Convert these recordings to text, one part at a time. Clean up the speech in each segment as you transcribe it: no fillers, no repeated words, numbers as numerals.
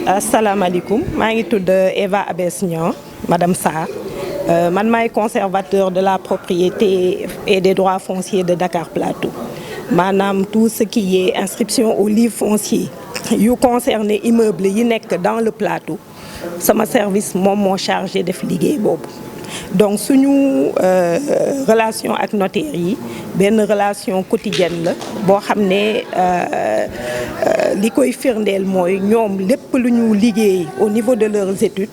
asalaamaaleykum maa ngi tudd Eva Abes Niang madame Sarr man maay conservateur de la propriété et des droits fonciers de Dakar Plateau maanaam tout ce qui est inscription au livre foncier yu concerné immeuble yi nekk dans le plateau sama service moom moo chargé def liggéey boobu. Donc suñu relation ak notaire yi benn relation quotidienne la boo xam ne li koy firndeel mooy ñoom lépp lu ñu liggéey au niveau de leurs études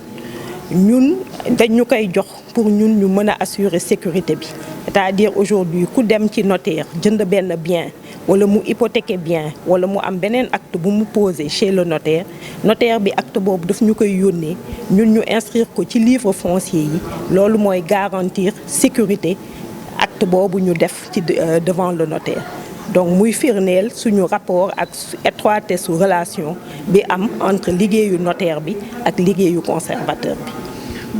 ñun dañ ñu koy jox pour ñun ñu mën a assurer sécurité bi. C'est-à-dire aujourd'hui ku dem ci notaire jënd benn bien wala mu hypothéquer bien wala mu am beneen acte bu mu posé chez le notaire bi acte boobu daf ñu koy yónnee ñun ñu inscrire ko ci livre foncier yi loolu mooy garantir sécurité acte boobu ñu def ci devant le notaire. Donc muy firndeel suñu rapport ak étroitesse su relation bi am entre liggéeyu notaire bi ak liggéeyu conservateur bi.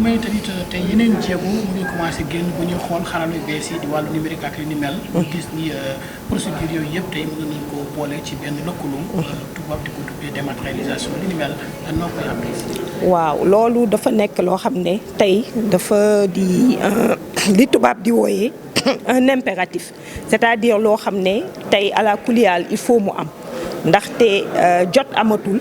mais tamit tey yeneen jéego mu ngi commencé génn bu ñuy xool xarala yu bees yi di wàllu numérique ak li ni mel. ñu gis ni procédure yooyu yëpp tey mën nañu ko boole ci benn lëkkaloo. tubaab di ko tuddee dématérialisation li ni mel noo koy apprécier. waaw loolu dafa nekk loo xam ne tey dafa di li tubaab di wooyee un impératif c'est-à-dire loo xam ne tey à la kuliyaal il faut mu am ndaxte jot amatul.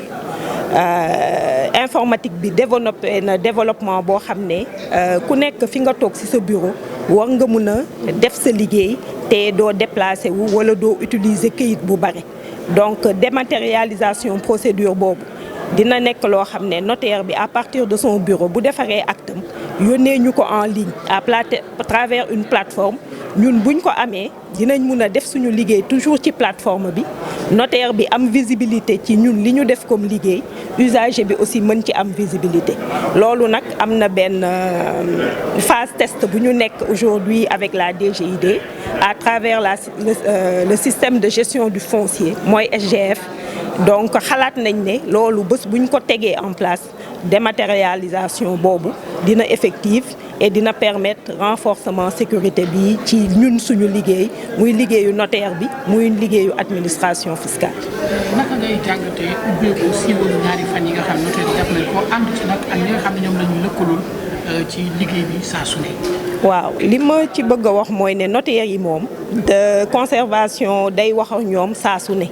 Informatique bi développé na développement boo xam ne ku nekk fi nga toog ci sa bureau war nga mun a def sa liggéey te doo déplacé wu wala doo utiliser këyit bu bare. Donc dématérialisation procédure boobu dina nekk loo xam ne notaire bi à partir de son bureau bu defaree actam yónnee ñu ko en ligne à travers une plateforme ñun buñ ko amee dinañ mun a def suñu liggéey toujours ci plateforme bi. Notaire bi am visibilité ci ñun li ñu def comme liggéey usager bi aussi mën ci am visibilité loolu nag am na benn phase test bu ñu nekk aujourd'hui avec la DGID à travers le système de gestion du foncier mooy SGF. Donc xalaat nañ ne loolu bés bu ñu ko tegee en place dématérialisation boobu dina effective et dina permettre renforcement sécurité bi ci ñun suñu liggéey muy liggéeyu notaire bi muy liggéeyu administration fiscale. naka ngay jàngatee ubbeeku siiwalu ñaari fan yi nga xam notaire yi def nañ ko ànd ci nag ak ñi nga xam ne ñoom la ñu lëkkalool ci liggéey bi saa su ne. waaw li ma ci bëgg a wax mooy ne notaire yi moom de conservation day wax ak ñoom saa su ne.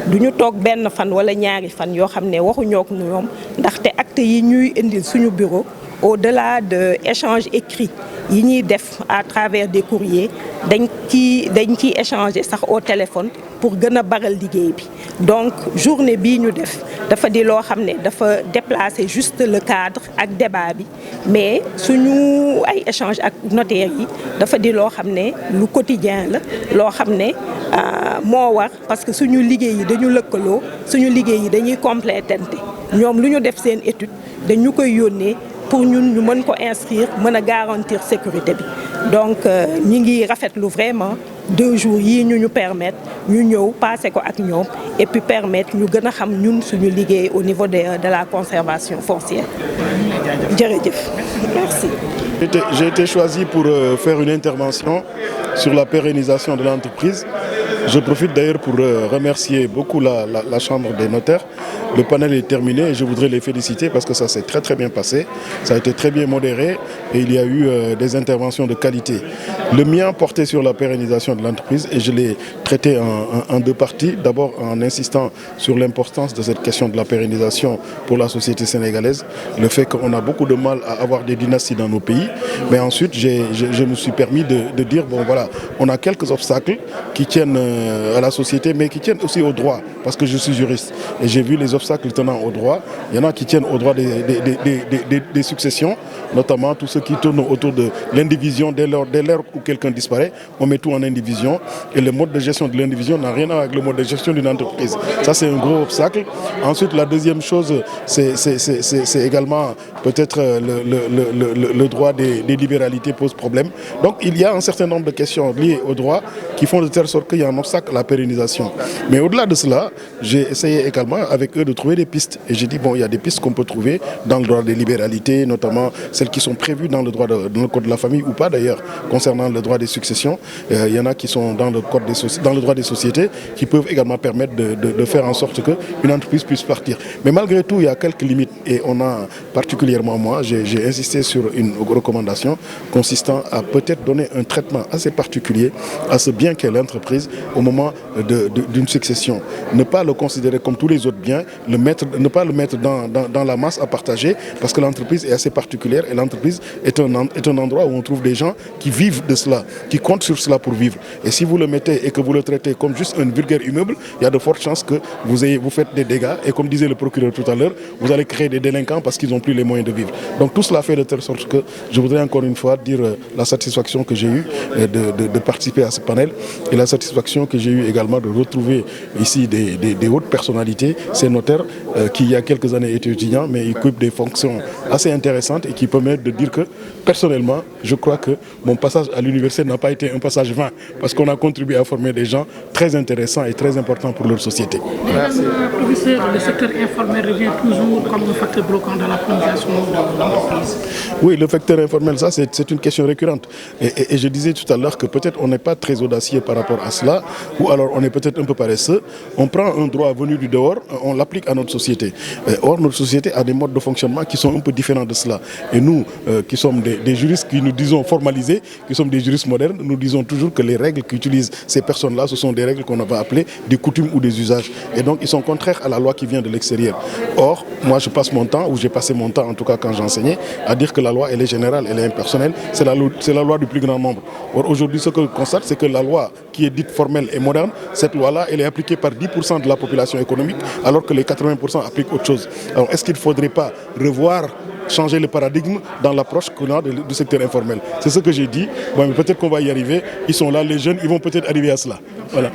du ñu toog benn fan wala ñaari fan yoo xam ne waxuñoo ak ñoom ndaxte acte yi ñuy indil suñu bureau au-delà de échange écrit yi ñuy def à travers des courriers dañ ciy échanger sax au téléphone pour gën a baral liggéey bi. Donc journée bii ñu def dafa di loo xam ne dafa déplacer juste le cadre ak débat bi mais suñu ay échange ak notaire yi dafa di loo xam ne lu quotidien la loo xam ne moo war parce que suñu liggéey yi dañu lëkkaloo suñu liggéey yi dañuy complétante ñoom lu ñu def seen étude dañu koy yónnee pour ñun ñu mën ko inscrire mën a garantir sécurité bi. Donc ñi ngi rafetlu vraiment 2 jours yii ñu permettre ñu ñëw passer ko ak ñoom et puis permettre ñu gën a xam ñun suñu liggéey au niveau de la conservation foncière. jërëjëf merci. J'ai été choisi pour faire une intervention sur la pérennisation de l'entreprise. Je profite d'ailleurs pour remercier beaucoup la Chambre des notaires. Le panel est terminé et je voudrais les féliciter parce que ça s'est très bien passé. Ça a été très bien modéré et il y a eu des interventions de qualité. Le mien portait sur la pérennisation de l'entreprise et je l'ai traité en 2 parties. D'abord en insistant sur l'importance de cette question de la pérennisation pour la société sénégalaise. Le fait qu'on a beaucoup de mal à avoir des dynasties dans nos pays. Mais ensuite, je me suis permis de dire, bon voilà, on a quelques obstacles qui tiennent à la société, mais qui tiennent aussi au droit, parce que je suis juriste. Et j'ai vu les obstacles tenant au droit. Il y en a qui tiennent au droit des successions, notamment tout ce qui tourne autour de l'indivision. Dès lors où quelqu'un disparaît, on met tout en indivision. Et le mode de gestion de l'indivision n'a rien à voir avec le mode de gestion d'une entreprise. Ça, c'est un gros obstacle. Ensuite, la deuxième chose, c'est également peut-être le droit des libéralités pose problème. Donc il y a un certain nombre de questions liées au droit qui font de telle sorte qu'il y a un obstacle à la pérennisation. Mais au-delà de cela, j'ai essayé également avec eux de trouver des pistes. Et j'ai dit, bon, il y a des pistes qu'on peut trouver dans le droit des libéralités, notamment celles qui sont prévues dans le code de la famille ou pas d'ailleurs, concernant le droit des successions. Il y en a qui sont dans le droit des sociétés, qui peuvent également permettre de faire en sorte qu'une entreprise puisse partir. Mais malgré tout, il y a quelques limites. Et on a, particulièrement moi, j'ai insisté sur une recommandation consistant à peut-être donner un traitement assez particulier à ce bien qu'est l'entreprise au moment d'une succession. Ne pas le considérer comme tous les autres biens, ne pas le mettre dans la masse à partager, parce que l'entreprise est assez particulière et l'entreprise est un endroit où on trouve des gens qui vivent de cela, qui comptent sur cela pour vivre. Et si vous le mettez et que vous le traitez comme juste un vulgaire immeuble, il y a de fortes chances que vous faites des dégâts. Et comme disait le procureur tout à l'heure, vous allez créer des délinquants parce qu'ils n'ont plus les moyens de vivre. Donc tout cela fait de telle sorte que je voudrais encore une fois dire la satisfaction que j'ai eue de participer à ce panel et la satisfaction que j'ai eue également de retrouver ici des hautes personnalités, ces notaires qui il y a quelques années étaient étudiants mais ils occupent des fonctions assez intéressantes et qui permettent de dire que personnellement je crois que mon passage à l'université n'a pas été un passage vain parce qu'on a contribué à former des gens très intéressants et très importants pour leur société. Merci. Professeur, le secteur informel revient toujours comme un facteur bloquant dans la progression de l'entreprise. Oui, le facteur informel, ça c'est une question récurrente. Et je disais tout à l'heure que peut-être on n'est pas très audacieux par rapport à cela, ou alors on est peut-être un peu paresseux. On prend un droit venu du dehors, on l'applique à notre société. Or, notre société a des modes de fonctionnement qui sont un peu différents de cela. Et nous, qui sommes des juristes qui nous disons formalisés, qui sommes des juristes modernes, nous disons toujours que les règles qu'utilisent ces personnes-là, ce sont des règles qu'on va appeler des coutumes ou des usages. Et donc, ils sont contraires à la loi qui vient de l'extérieur. Or, moi, je passe mon temps, ou j'ai passé mon temps, en tout cas quand j'enseignais, à dire que la loi, elle est générale, elle est impersonnelle, c'est la loi du plus grand nombre. Or, aujourd'hui, ce que je constate, c'est que la loi qui est dite formelle et moderne, cette loi-là, elle est appliquée par 10% de la population économique, alors que les 80% appliquent autre chose. Alors, est-ce qu'il ne faudrait pas revoir, changer le paradigme dans l'approche qu'on a du secteur informel? C'est ce que j'ai dit. Bon, peut-être qu'on va y arriver. Ils sont là, les jeunes, ils vont peut-être arriver à cela. Voilà.